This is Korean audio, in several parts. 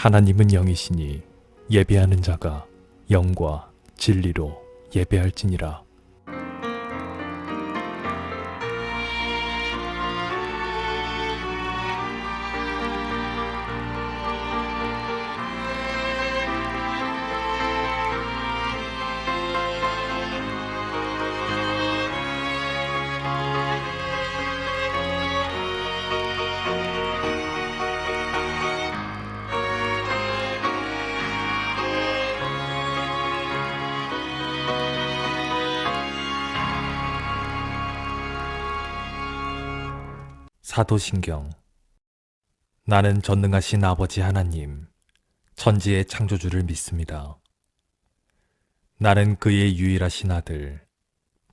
하나님은 영이시니 예배하는 자가 영과 진리로 예배할지니라. 사도신경. 나는 전능하신 아버지 하나님, 천지의 창조주를 믿습니다. 나는 그의 유일하신 아들,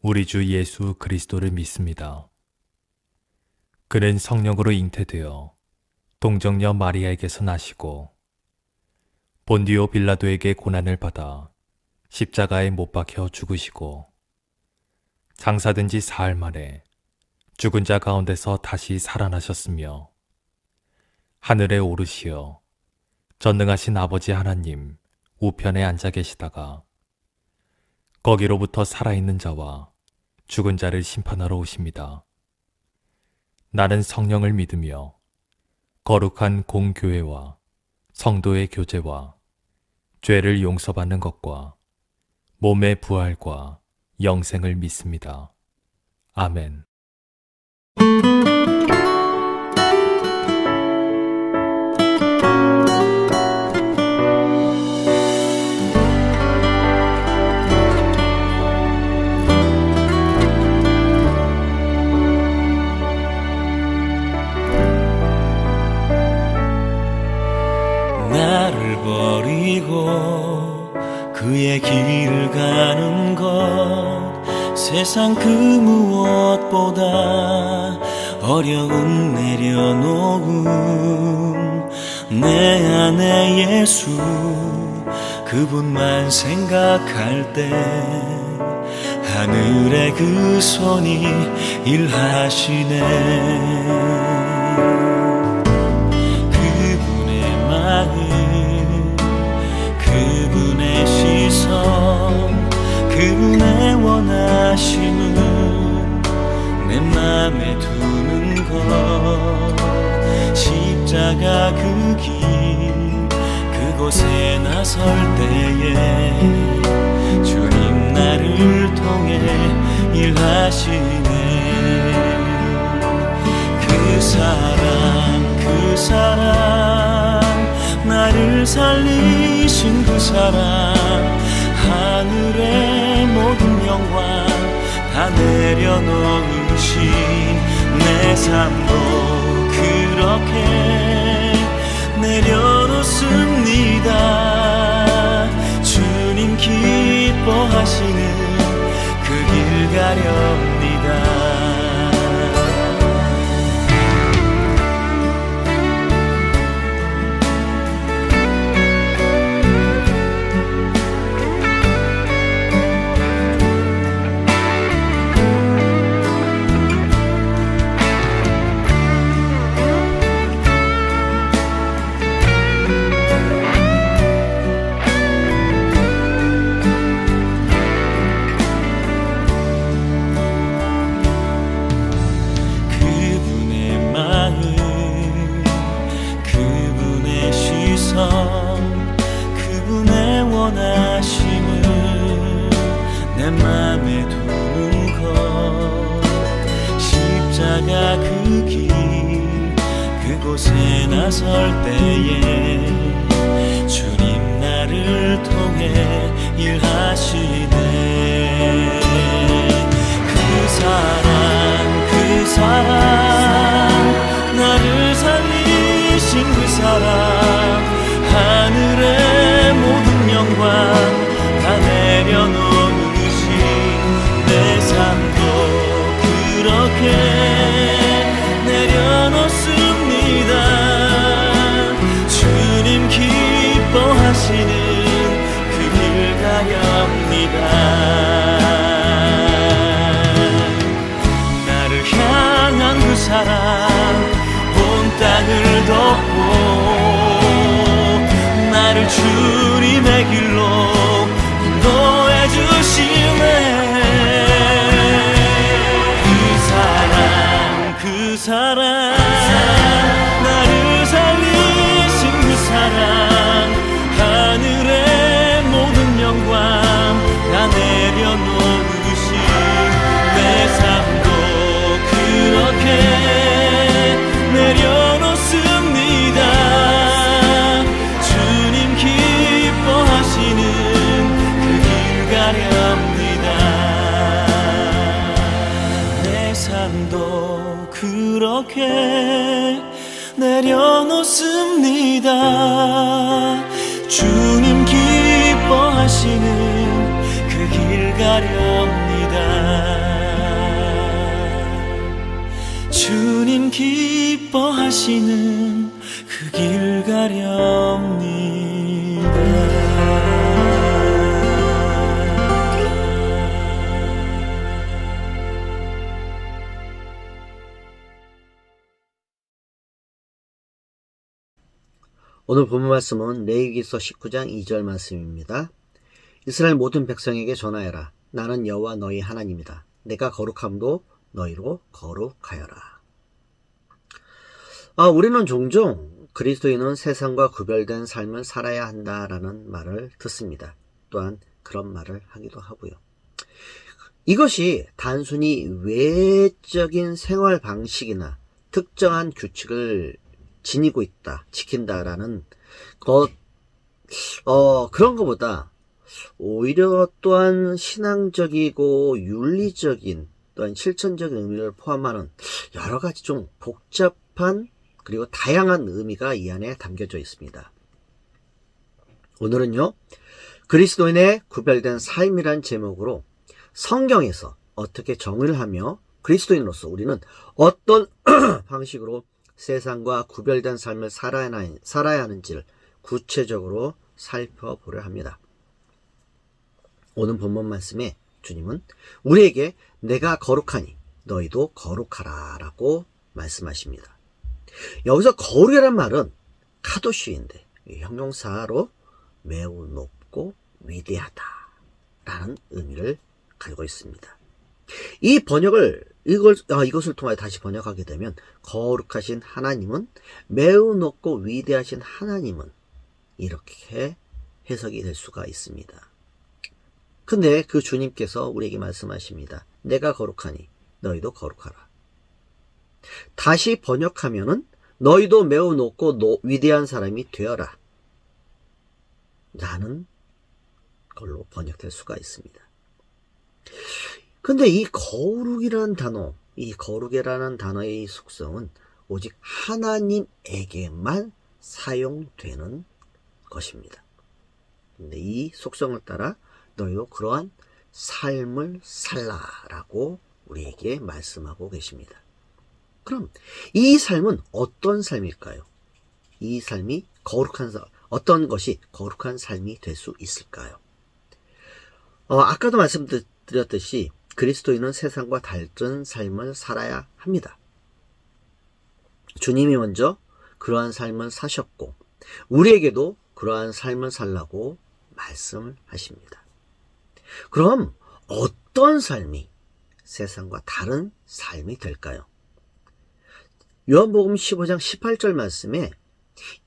우리 주 예수 그리스도를 믿습니다. 그는 성령으로 잉태되어 동정녀 마리아에게서 나시고 본디오 빌라도에게 고난을 받아 십자가에 못 박혀 죽으시고 장사된 지 사흘 만에 죽은 자 가운데서 다시 살아나셨으며 하늘에 오르시어 전능하신 아버지 하나님 우편에 앉아 계시다가 거기로부터 살아있는 자와 죽은 자를 심판하러 오십니다. 나는 성령을 믿으며 거룩한 공교회와 성도의 교제와 죄를 용서받는 것과 몸의 부활과 영생을 믿습니다. 아멘. 나를 버리고 그의 길을 가는 것 세상 그 무엇보다 어려움 내려놓음 내 안에 예수 그분만 생각할 때 하늘의 그 손이 일하시네. 그분의 마음 그분의 시선 그분의 원하심은 내 맘에 두는 것 십자가 그 길 그곳에 나설 때에 주님 나를 통해 일하시네. 그 사랑 나를 살리신 그 사랑 하늘의 모든 영광 다 내려놓으신 내 삶도 그렇게 내려놓습니다. 주님 기뻐하시는 그 길 가렵니다. 그분의 원하심을 내 맘에 두는 것 십자가 그 길 그곳에 나설 때에 주님 나를 통해 일하시네. 그 사랑 나를 살리신 그 사랑 하늘의 모든 영광 다 내려놓으신 내 삶도 그렇게 내려놓습니다. 주님 기뻐하시는 그 길 가렵니다. 나를 향한 그 사랑 온 땅을 덮고 주님의 길로 인도해 주시네. 그 사랑 나를 살리신 그 사랑, 하늘의 모든 영광 다 내려놓으신 내 삶도 그렇게 내려놓습니다. 주님 기뻐하시는 그 길 가렵니다. 내 삶도 그렇게 내려놓습니다. 주님 기뻐하시는 그 길 가렵니다. 주님 기뻐하시는 그 길 가렵니다. 오늘 본문 말씀은 레위기서 19장 2절 말씀입니다. 이스라엘 모든 백성에게 전하여라. 나는 여호와 너희 하나님이다. 내가 거룩함도 너희로 거룩하여라. 우리는 종종 그리스도인은 세상과 구별된 삶을 살아야 한다라는 말을 듣습니다. 또한 그런 말을 하기도 하고요. 이것이 단순히 외적인 생활 방식이나 특정한 규칙을 지니고 있다, 지킨다라는 그런 것보다 오히려 또한 신앙적이고 윤리적인 또한 실천적인 의미를 포함하는 여러 가지 좀 복잡한 그리고 다양한 의미가 이 안에 담겨져 있습니다. 오늘은요, 그리스도인의 구별된 삶이란 제목으로 성경에서 어떻게 정의를 하며 그리스도인으로서 우리는 어떤 방식으로 세상과 구별된 삶을 살아야 하는지를 구체적으로 살펴보려 합니다. 오늘 본문 말씀에 주님은 우리에게 내가 거룩하니 너희도 거룩하라 라고 말씀하십니다. 여기서 거룩이란 말은 카도시인데 형용사로 매우 높고 위대하다 라는 의미를 가지고 있습니다. 이 번역을 이것을 통해 다시 번역하게 되면 거룩하신 하나님은, 매우 높고 위대하신 하나님은, 이렇게 해석이 될 수가 있습니다. 근데 그 주님께서 우리에게 말씀하십니다. 내가 거룩하니 너희도 거룩하라. 다시 번역하면은 너희도 매우 높고 위대한 사람이 되어라 라는 걸로 번역될 수가 있습니다. 근데 이 거룩이라는 단어, 이 거룩이라는 단어의 속성은 오직 하나님에게만 사용되는 것입니다. 근데 이 속성을 따라 너희도 그러한 삶을 살라라고 우리에게 말씀하고 계십니다. 그럼 이 삶은 어떤 삶일까요? 이 삶이 어떤 것이 거룩한 삶이 될 수 있을까요? 아까도 말씀드렸듯이 그리스도인은 세상과 다른 삶을 살아야 합니다. 주님이 먼저 그러한 삶을 사셨고 우리에게도 그러한 삶을 살라고 말씀을 하십니다. 그럼 어떤 삶이 세상과 다른 삶이 될까요? 요한복음 15장 18절 말씀에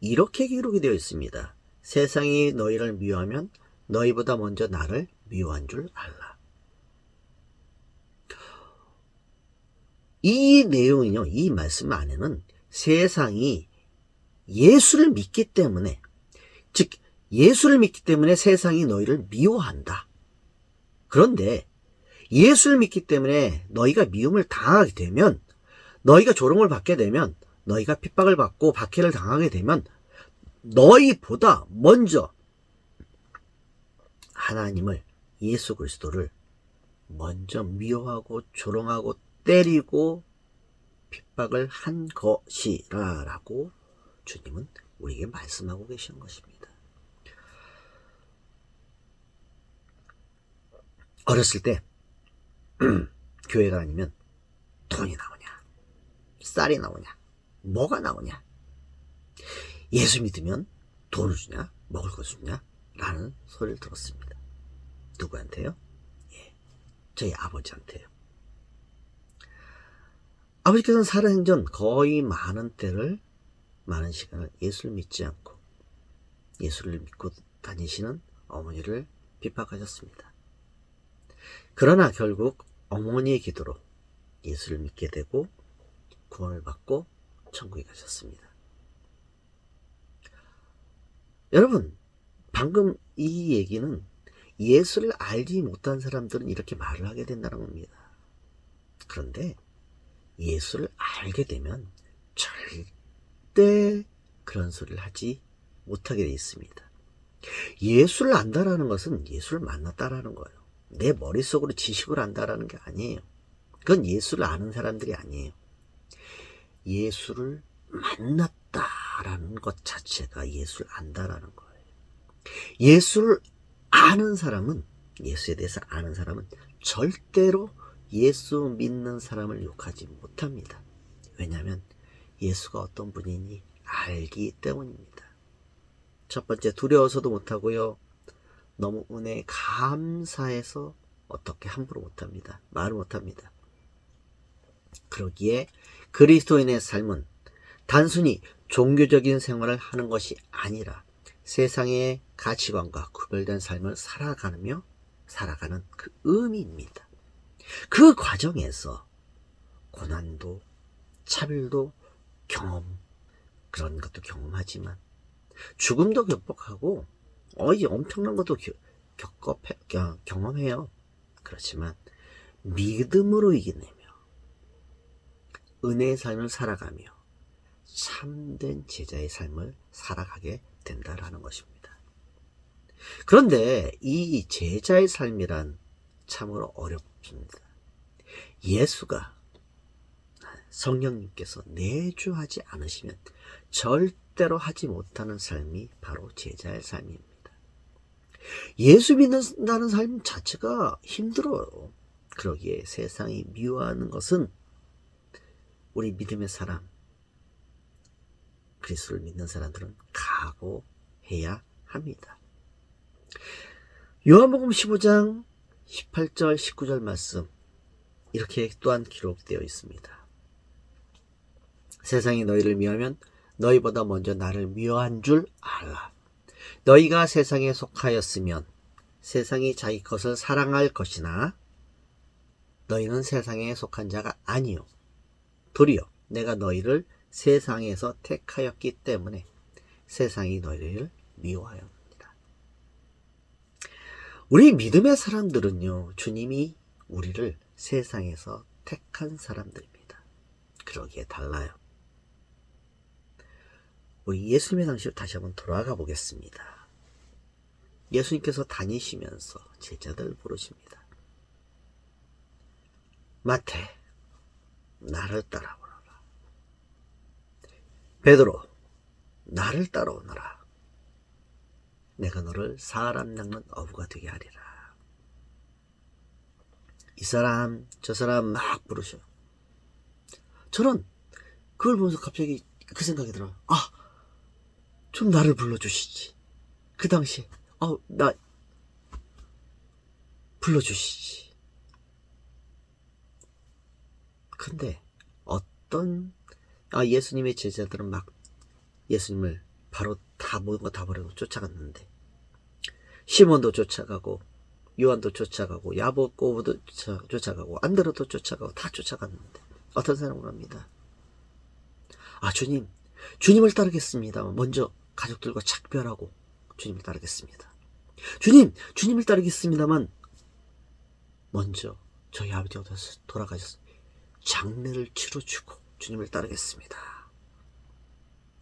이렇게 기록이 되어 있습니다. 세상이 너희를 미워하면 너희보다 먼저 나를 미워한 줄 알라. 이 내용은요, 이 말씀 안에는 세상이 예수를 믿기 때문에, 즉 예수를 믿기 때문에 세상이 너희를 미워한다. 그런데 예수를 믿기 때문에 너희가 미움을 당하게 되면, 너희가 조롱을 받게 되면, 너희가 핍박을 받고 박해를 당하게 되면 너희보다 먼저 하나님을, 예수 그리스도를 먼저 미워하고 조롱하고 때리고 핍박을 한 것이라 라고 주님은 우리에게 말씀하고 계시는 것입니다. 어렸을 때 교회가 아니면 돈이 나오냐, 쌀이 나오냐, 뭐가 나오냐, 예수 믿으면 돈을 주냐, 먹을 거 주냐? 라는 소리를 들었습니다. 누구한테요? 저희 아버지한테요. 아버지께서는 살아생전 거의 많은 시간을 예수를 믿지 않고 예수를 믿고 다니시는 어머니를 핍박하셨습니다. 그러나 결국 어머니의 기도로 예수를 믿게 되고 구원을 받고 천국에 가셨습니다. 여러분, 방금 이 얘기는 예수를 알지 못한 사람들은 이렇게 말을 하게 된다는 겁니다. 그런데 예수를 알게 되면 절대 그런 소리를 하지 못하게 되어 있습니다. 예수를 안다라는 것은 예수를 만났다라는 거예요. 내 머릿속으로 지식을 안다라는 게 아니에요. 그건 예수를 아는 사람들이 아니에요. 예수를 만났다라는 것 자체가 예수를 안다라는 거예요. 예수를 아는 사람은, 예수에 대해서 아는 사람은 절대로 예수 믿는 사람을 욕하지 못합니다. 왜냐하면 예수가 어떤 분이니 알기 때문입니다. 첫 번째, 두려워서도 못하고요. 너무 은혜에 감사해서 어떻게 함부로 못합니다. 말을 못합니다. 그러기에 그리스도인의 삶은 단순히 종교적인 생활을 하는 것이 아니라 세상의 가치관과 구별된 삶을 살아가는 그 의미입니다. 그 과정에서 고난도, 차별도 그런 것도 경험하지만 죽음도 극복하고 엄청난 것도 경험해요. 그렇지만 믿음으로 이겨내며 은혜의 삶을 살아가며 참된 제자의 삶을 살아가게 된다라는 것입니다. 그런데 이 제자의 삶이란 참으로 어렵습니다. 예수가, 성령님께서 내주하지 않으시면 절대로 하지 못하는 삶이 바로 제자의 삶입니다. 예수 믿는다는 삶 자체가 힘들어요. 그러기에 세상이 미워하는 것은 우리 믿음의 사람, 그리스도를 믿는 사람들은 각오해야 합니다. 요한복음 15장 18절 19절 말씀, 이렇게 또한 기록되어 있습니다. 세상이 너희를 미워하면 너희보다 먼저 나를 미워한 줄 알라. 너희가 세상에 속하였으면 세상이 자기 것을 사랑할 것이나 너희는 세상에 속한 자가 아니요 도리어 내가 너희를 세상에서 택하였기 때문에 세상이 너희를 미워하였느니라. 우리 믿음의 사람들은요, 주님이 우리를 세상에서 택한 사람들입니다. 그러기에 달라요. 우리 예수님의 당시로 다시 한번 돌아가 보겠습니다. 예수님께서 다니시면서 제자들을 부르십니다. 마태, 나를 따라오너라. 베드로, 나를 따라오너라. 내가 너를 사람 낚는 어부가 되게 하리라. 이 사람 저 사람 막 부르셔. 저는 그걸 보면서 갑자기 그 생각이 들어요. 좀 나를 불러주시지. 그 당시에 나 불러주시지. 근데 예수님의 제자들은 막 예수님을 바로 모든 거 다 버리고 쫓아갔는데, 시몬도 쫓아가고 요한도 쫓아가고 야고보도 쫓아가고 안드레도 쫓아가고 다 쫓아갔는데 어떤 사람을 합니다. 주님을 따르겠습니다. 먼저 가족들과 작별하고 주님을 따르겠습니다. 주님을 따르겠습니다만 먼저 저희 아버지가 돌아가셨습니다. 장례를 치러주고 주님을 따르겠습니다.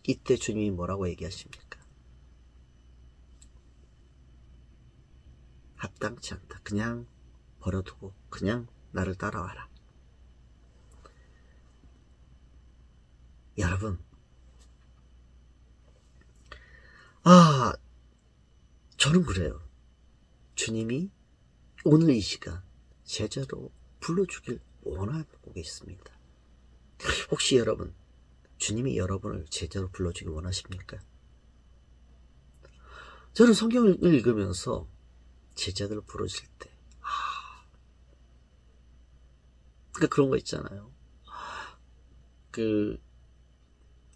이때 주님이 뭐라고 얘기하십니까? 합당치 않다. 그냥 버려두고 그냥 나를 따라와라. 여러분, 저는 그래요. 주님이 오늘 이 시간 제자로 불러주길 원하고 계십니다. 혹시 여러분, 주님이 여러분을 제자로 불러주길 원하십니까? 저는 성경을 읽으면서 제자들 부르실 때, 그러니까 그런 거 있잖아요.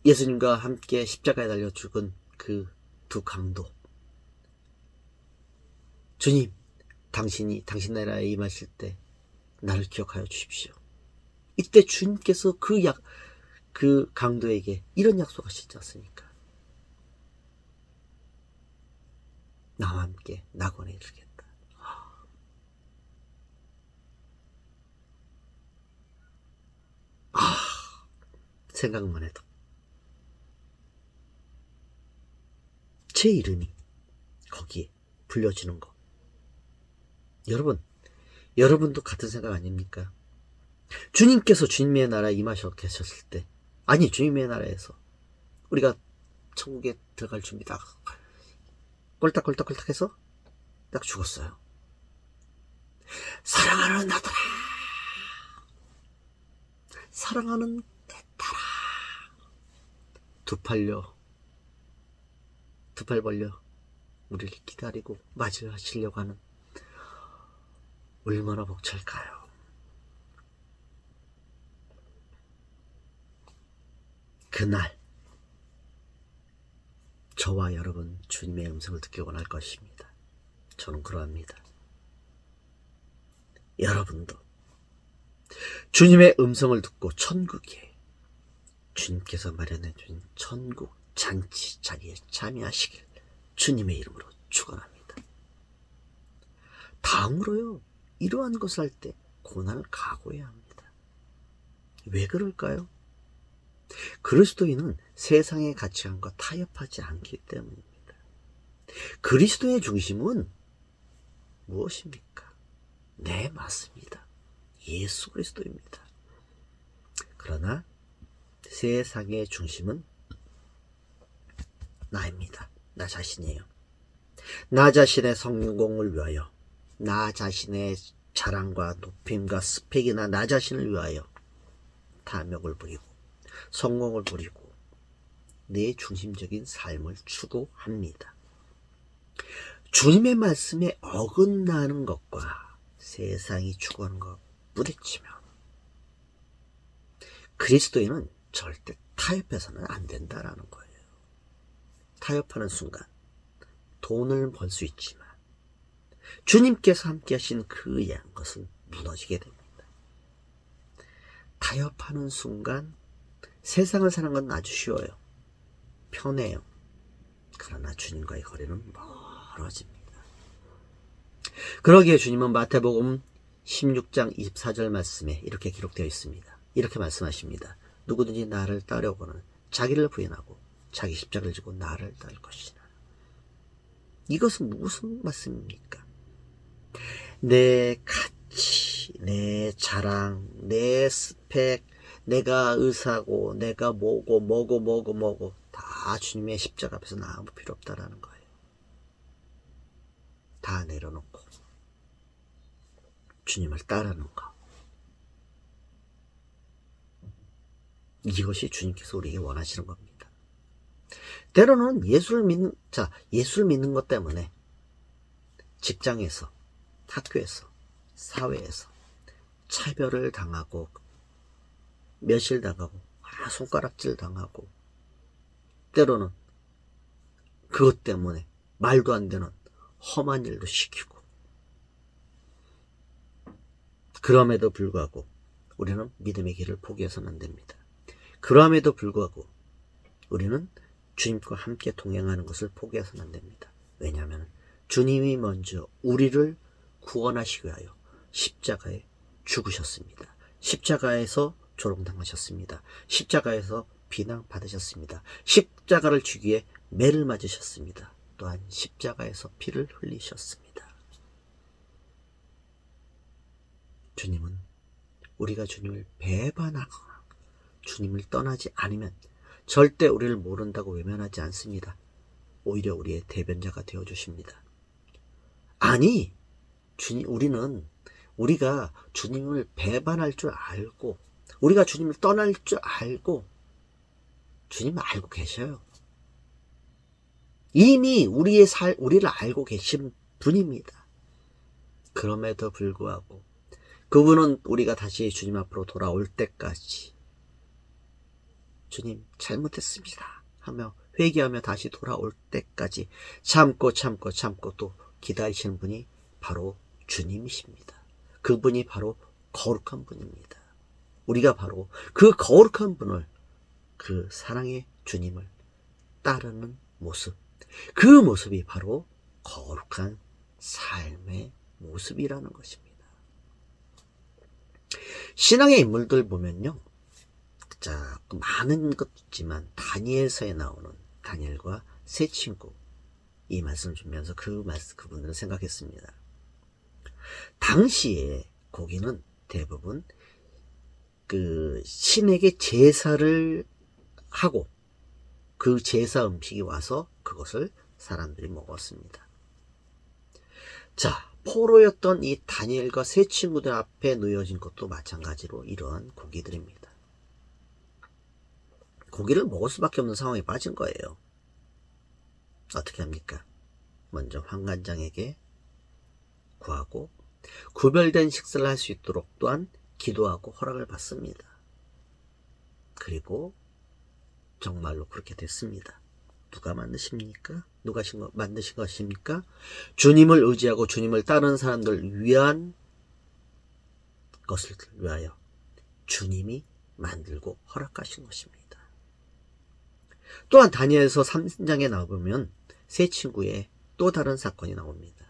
예수님과 함께 십자가에 달려 죽은 그 두 강도. 주님, 당신 나라에 임하실 때 나를 기억하여 주십시오. 이때 주님께서 그 강도에게 이런 약속하시지 않습니까? 나와 함께 낙원에 이르겠다. 생각만 해도 제 이름이 거기에 불려지는 거. 여러분도 같은 생각 아닙니까? 주님께서 주님의 나라에 임하셔 계셨을 때, 아니 주님의 나라에서 우리가 천국에 들어갈 준비 딱 꼴딱꼴딱꼴딱 해서 딱 죽었어요. 사랑하는 나더라, 사랑하는 내 딸아, 두 팔 벌려 우리를 기다리고 맞이하시려고 하는, 얼마나 벅찰까요? 그날 저와 여러분 주님의 음성을 듣기 원할 것입니다. 저는 그러합니다. 여러분도 주님의 음성을 듣고 천국에, 주님께서 마련해 준 천국 잔치 자리에 참여하시길 주님의 이름으로 축원합니다. 다음으로요, 이러한 것을 할 때 고난을 각오해야 합니다. 왜 그럴까요? 그리스도인은 세상의 가치관과 타협하지 않기 때문입니다. 그리스도의 중심은 무엇입니까? 네, 맞습니다. 예수 그리스도입니다. 그러나 세상의 중심은 나입니다. 나 자신이에요. 나 자신의 성공을 위하여, 나 자신의 자랑과 높임과 스펙이나 나 자신을 위하여 탐욕을 부리고 성공을 부리고 내 중심적인 삶을 추구합니다. 주님의 말씀에 어긋나는 것과 세상이 추구하는 것 부딪히면 그리스도인은 절대 타협해서는 안 된다라는 거예요. 타협하는 순간 돈을 벌 수 있지만 주님께서 함께 하신 그 것은 무너지게 됩니다. 타협하는 순간 세상을 사는 건 아주 쉬워요. 편해요. 그러나 주님과의 거리는 멀어집니다. 그러기에 주님은 마태복음 16장 24절 말씀에 이렇게 기록되어 있습니다. 이렇게 말씀하십니다. 누구든지 나를 따르려고는 자기를 부인하고 자기 십자가를 지고 나를 따를 것이나. 이것은 무슨 말씀입니까? 내 가치, 내 자랑, 내 스펙, 내가 의사고 내가 뭐고 다 주님의 십자가 앞에서 나 아무 필요 없다라는 거예요. 다 내려놓고 주님을 따르는 거. 이것이 주님께서 우리에게 원하시는 겁니다. 때로는 예수를 믿는 것 때문에 직장에서, 학교에서, 사회에서 차별을 당하고 멸시당하고 손가락질 당하고, 때로는 그것 때문에 말도 안 되는 험한 일도 시키고, 그럼에도 불구하고 우리는 믿음의 길을 포기해서는 안 됩니다. 그럼에도 불구하고 우리는 주님과 함께 동행하는 것을 포기해서는 안 됩니다. 왜냐하면 주님이 먼저 우리를 구원하시기 위하여 십자가에 죽으셨습니다. 십자가에서 조롱당하셨습니다. 십자가에서 비난받으셨습니다. 십자가를 지기에 매를 맞으셨습니다. 또한 십자가에서 피를 흘리셨습니다. 주님은 우리가 주님을 배반하거나 주님을 떠나지 않으면 절대 우리를 모른다고 외면하지 않습니다. 오히려 우리의 대변자가 되어주십니다. 아니, 우리가 주님을 배반할 줄 알고, 우리가 주님을 떠날 줄 알고, 주님 알고 계셔요. 이미 우리를 알고 계신 분입니다. 그럼에도 불구하고 그분은 우리가 다시 주님 앞으로 돌아올 때까지 주님 잘못했습니다 하며 회개하며 다시 돌아올 때까지 참고 또 기다리시는 분이 바로 주님이십니다. 그분이 바로 거룩한 분입니다. 우리가 바로 그 거룩한 분을, 그 사랑의 주님을 따르는 모습, 그 모습이 바로 거룩한 삶의 모습이라는 것입니다. 신앙의 인물들 보면요, 자, 많은 것 있지만 다니엘서에 나오는 다니엘과 세 친구, 이 말씀을 주면서 그분들을 생각했습니다. 당시에 고기는 대부분 그 신에게 제사를 하고 그 제사 음식이 와서 그것을 사람들이 먹었습니다. 자, 포로였던 이 다니엘과 세 친구들 앞에 놓여진 것도 마찬가지로 이러한 고기들입니다. 고기를 먹을 수밖에 없는 상황에 빠진 거예요. 어떻게 합니까? 먼저 환관장에게 구하고 구별된 식사를 할 수 있도록 또한 기도하고 허락을 받습니다. 그리고 정말로 그렇게 됐습니다. 누가 만드십니까? 누가 만드신 것입니까? 주님을 의지하고 주님을 따르는 사람들 위한 것을 위하여 주님이 만들고 허락하신 것입니다. 또한 다니엘서 3장에 나와보면 세 친구의 또 다른 사건이 나옵니다.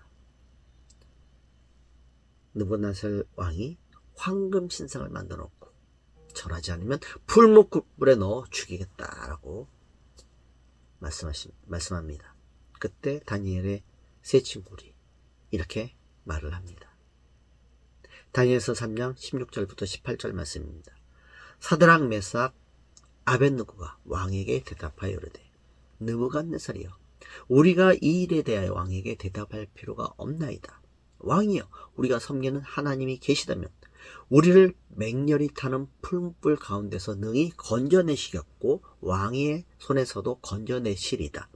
느부갓네살 왕이 황금 신상을 만들어 놓고 절하지 않으면 풀무불에 넣어 죽이겠다라고 말씀합니다. 그때 다니엘의 세 친구들이 이렇게 말을 합니다. 다니엘서 3장 16절부터 18절 말씀입니다. 사드락, 메삭, 아벳느고가 왕에게 대답하여 이르되, 느부갓네살이여, 우리가 이 일에 대하여 왕에게 대답할 필요가 없나이다. 왕이여, 우리가 섬기는 하나님이 계시다면 우리를 맹렬히 타는 풀무불 가운데서 능히 건져내시겠고 왕의 손에서도 건져내시리다.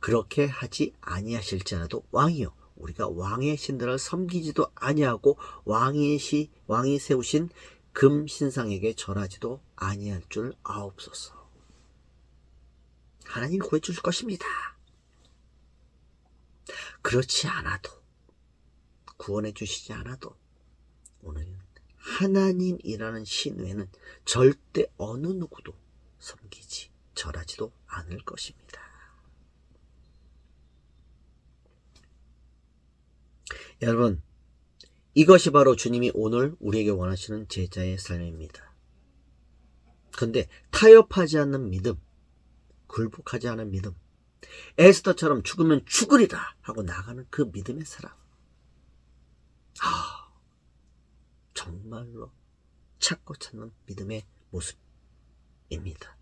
그렇게 하지 아니하실지라도 왕이여, 우리가 왕의 신들을 섬기지도 아니하고 왕이 세우신 금 신상에게 절하지도 아니할 줄 아옵소서. 하나님이 구해주실 것입니다. 그렇지 않아도, 구원해 주시지 않아도 오늘은 하나님이라는 신 외에는 절대 어느 누구도 섬기지 절하지도 않을 것입니다. 여러분, 이것이 바로 주님이 오늘 우리에게 원하시는 제자의 삶입니다. 그런데 타협하지 않는 믿음, 굴복하지 않은 믿음, 에스더처럼 죽으면 죽으리라 하고 나가는 그 믿음의 사람, 정말로 찾고 찾는 믿음의 모습입니다.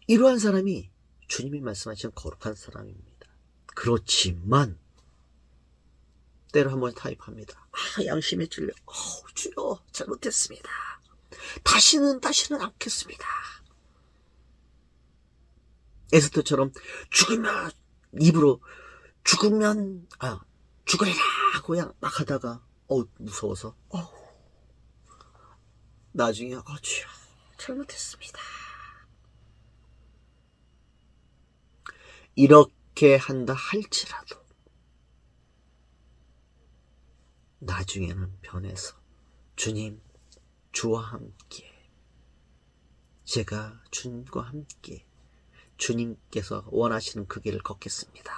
이러한 사람이 주님이 말씀하신 거룩한 사람입니다. 그렇지만 때로 한번 타협합니다. 양심에 찔려, 주여 잘못했습니다. 다시는 않겠습니다. 에스더처럼 죽으리라 하고 그냥 막 하다가 무서워서 나중에 주여 잘못했습니다. 이렇게 한다 할지라도 나중에는 변해서 주님, 주와 함께, 제가 주님과 함께 주님께서 원하시는 그 길을 걷겠습니다.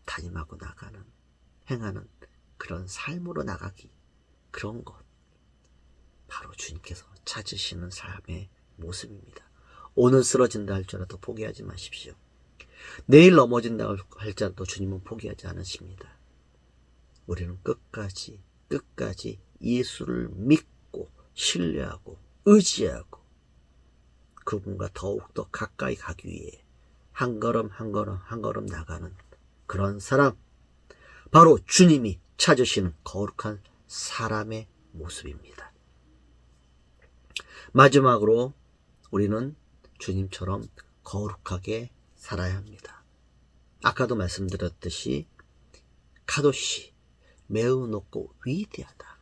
다짐하고 나가는, 행하는 그런 삶으로 나가기, 그런 것 바로 주님께서 찾으시는 삶의 모습입니다. 오늘 쓰러진다 할지라도 포기하지 마십시오. 내일 넘어진다 할지라도 주님은 포기하지 않으십니다. 우리는 끝까지 예수를 믿고 신뢰하고 의지하고 그분과 더욱더 가까이 가기 위해 한 걸음 나가는 그런 사람, 바로 주님이 찾으시는 거룩한 사람의 모습입니다. 마지막으로 우리는 주님처럼 거룩하게 살아야 합니다. 아까도 말씀드렸듯이 카도시, 매우 높고 위대하다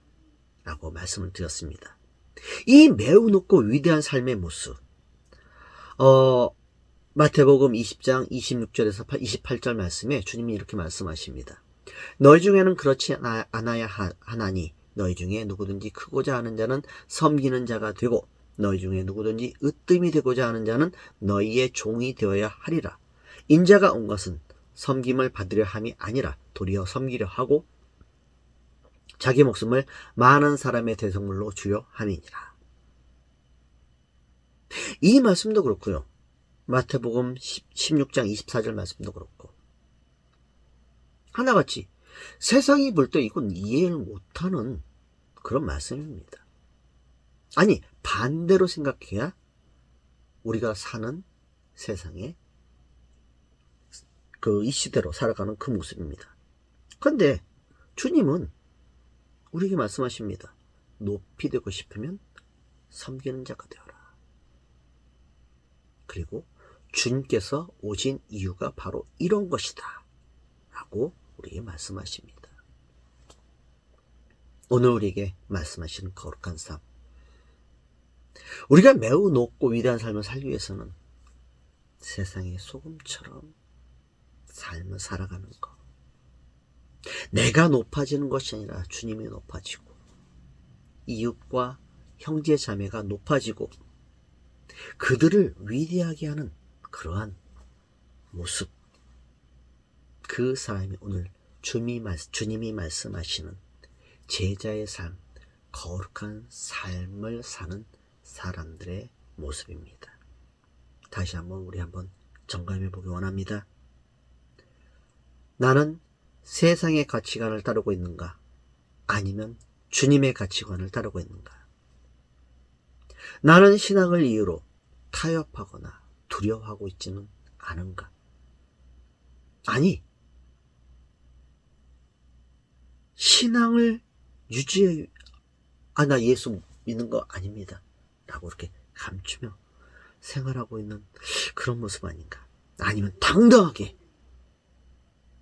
라고 말씀을 드렸습니다. 이 매우 높고 위대한 삶의 모습, 마태복음 20장 26절에서 28절 말씀에 주님이 이렇게 말씀하십니다. 너희 중에는 그렇지 않아야 하나니 너희 중에 누구든지 크고자 하는 자는 섬기는 자가 되고 너희 중에 누구든지 으뜸이 되고자 하는 자는 너희의 종이 되어야 하리라. 인자가 온 것은 섬김을 받으려 함이 아니라 도리어 섬기려 하고 자기 목숨을 많은 사람의 대속물로 주려 함이니라. 이 말씀도 그렇고요. 마태복음 16장 24절 말씀도 그렇고 하나같이 세상이 볼 때 이건 이해를 못하는 그런 말씀입니다. 아니, 반대로 생각해야 우리가 사는 세상에 이 시대로 살아가는 그 모습입니다. 그런데 주님은 우리에게 말씀하십니다. 높이 되고 싶으면 섬기는 자가 되어라. 그리고 주님께서 오신 이유가 바로 이런 것이다 라고 우리에게 말씀하십니다. 오늘 우리에게 말씀하시는 거룩한 삶, 우리가 매우 높고 위대한 삶을 살기 위해서는 세상의 소금처럼 삶을 살아가는 것, 내가 높아지는 것이 아니라 주님이 높아지고 이웃과 형제 자매가 높아지고 그들을 위대하게 하는 그러한 모습, 그 사람이 오늘 주님이 말씀하시는 제자의 삶, 거룩한 삶을 사는 사람들의 모습입니다. 다시 한번 우리 한번 점검해 보기 원합니다. 나는 세상의 가치관을 따르고 있는가? 아니면 주님의 가치관을 따르고 있는가? 나는 신앙을 이유로 타협하거나 두려워하고 있지는 않은가? 아니, 신앙을 유지해, 나 예수 믿는 거 아닙니다 라고 이렇게 감추며 생활하고 있는 그런 모습 아닌가? 아니면 당당하게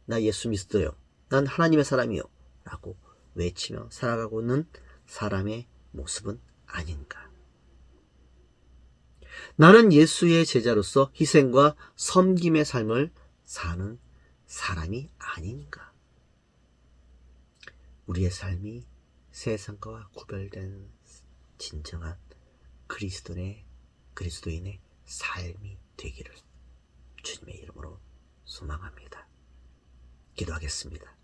나 예수 믿어요, 난 하나님의 사람이요 라고 외치며 살아가고 있는 사람의 모습은 아닌가? 나는 예수의 제자로서 희생과 섬김의 삶을 사는 사람이 아닌가? 우리의 삶이 세상과 구별된 진정한 그리스도인의 삶이 되기를 주님의 이름으로 소망합니다. 기도하겠습니다.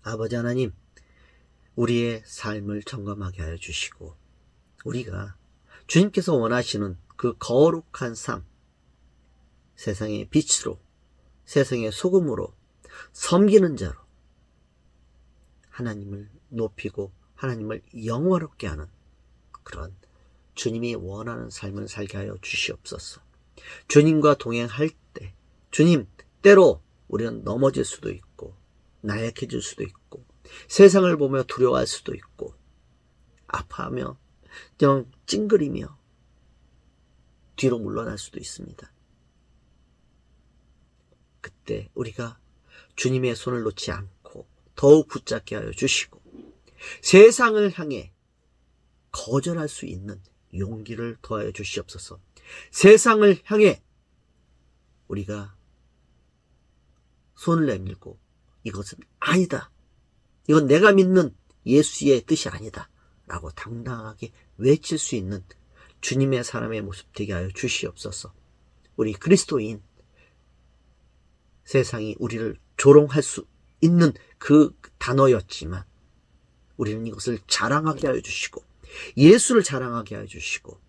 아버지 하나님, 우리의 삶을 점검하게 하여 주시고 우리가 주님께서 원하시는 그 거룩한 삶, 세상의 빛으로, 세상의 소금으로, 섬기는 자로 하나님을 높이고 하나님을 영화롭게 하는 그런 주님이 원하는 삶을 살게 하여 주시옵소서. 주님과 동행할 때 주님, 때로 우리는 넘어질 수도 있고 나약해질 수도 있고 세상을 보며 두려워할 수도 있고 아파하며 그냥 찡그리며 뒤로 물러날 수도 있습니다. 그때 우리가 주님의 손을 놓지 않고 더욱 붙잡게 하여 주시고 세상을 향해 거절할 수 있는 용기를 더하여 주시옵소서. 세상을 향해 우리가 손을 내밀고 이것은 아니다, 이건 내가 믿는 예수의 뜻이 아니다 라고 당당하게 외칠 수 있는 주님의 사람의 모습 되게 하여 주시옵소서. 우리 그리스도인, 세상이 우리를 조롱할 수 있는 그 단어였지만 우리는 이것을 자랑하게 하여 주시고 예수를 자랑하게 하여 주시고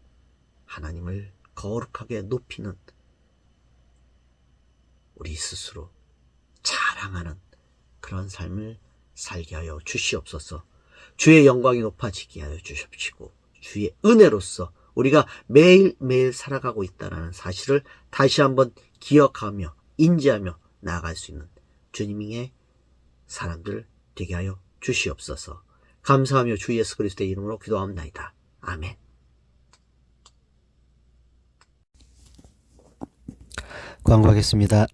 하나님을 거룩하게 높이는 우리 스스로 자랑하는 그런 삶을 살게 하여 주시옵소서. 주의 영광이 높아지게 하여 주십시고 주의 은혜로서 우리가 매일매일 살아가고 있다는 사실을 다시 한번 기억하며 인지하며 나아갈 수 있는 주님의 사람들 되게 하여 주시옵소서. 감사하며 주 예수 그리스도의 이름으로 기도합니다. 아멘. 광고하겠습니다.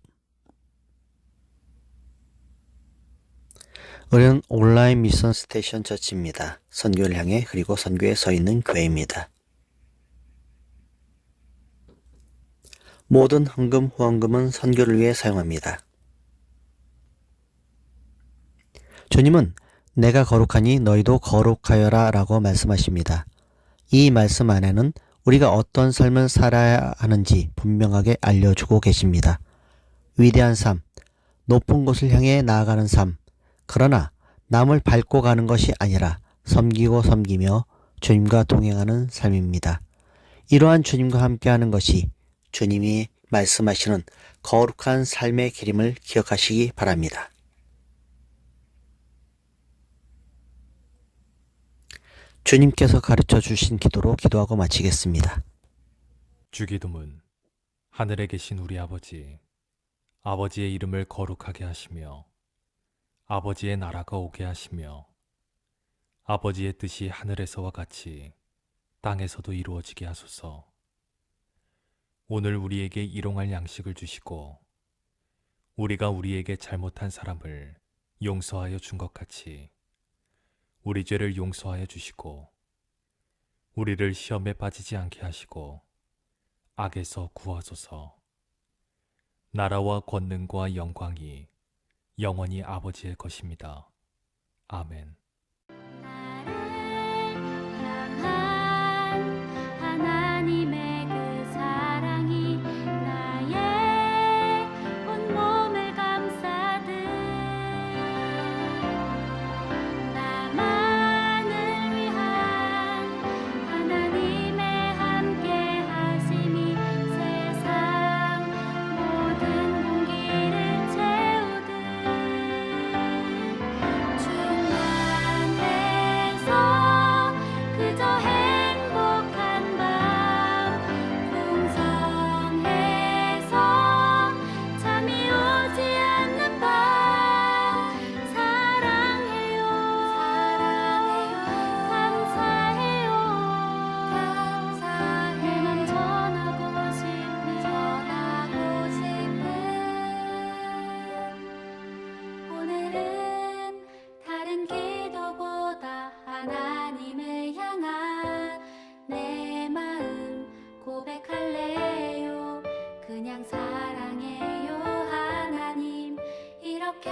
우리는 온라인 미션 스테이션 처치입니다. 선교를 향해 그리고 선교에 서 있는 교회입니다. 모든 헌금, 후원금은 선교를 위해 사용합니다. 주님은 내가 거룩하니 너희도 거룩하여라 라고 말씀하십니다. 이 말씀 안에는 우리가 어떤 삶을 살아야 하는지 분명하게 알려주고 계십니다. 위대한 삶, 높은 곳을 향해 나아가는 삶, 그러나 남을 밟고 가는 것이 아니라 섬기고 섬기며 주님과 동행하는 삶입니다. 이러한 주님과 함께하는 것이 주님이 말씀하시는 거룩한 삶의 길임을 기억하시기 바랍니다. 주님께서 가르쳐 주신 기도로 기도하고 마치겠습니다. 주기도문. 하늘에 계신 우리 아버지, 아버지의 이름을 거룩하게 하시며 아버지의 나라가 오게 하시며 아버지의 뜻이 하늘에서와 같이 땅에서도 이루어지게 하소서. 오늘 우리에게 일용할 양식을 주시고 우리가 우리에게 잘못한 사람을 용서하여 준 것 같이 우리 죄를 용서하여 주시고 우리를 시험에 빠지지 않게 하시고 악에서 구하소서. 나라와 권능과 영광이 영원히 아버지의 것입니다. 아멘. 하나님의 그 사랑이 나의 온몸을 감싸듯 나만을 위한 하나님의 함께 하심이 세상 모든 공기를 채우듯 충만해서 그저 행복한 밤 풍성해서 잠이 오지 않는 밤 사랑해요 감사해요 내 맘 전하고 싶은 오늘은 다른 기도보다 하나님을 향한 내 마음 고백할래요. 그냥 사랑해요 하나님 이렇게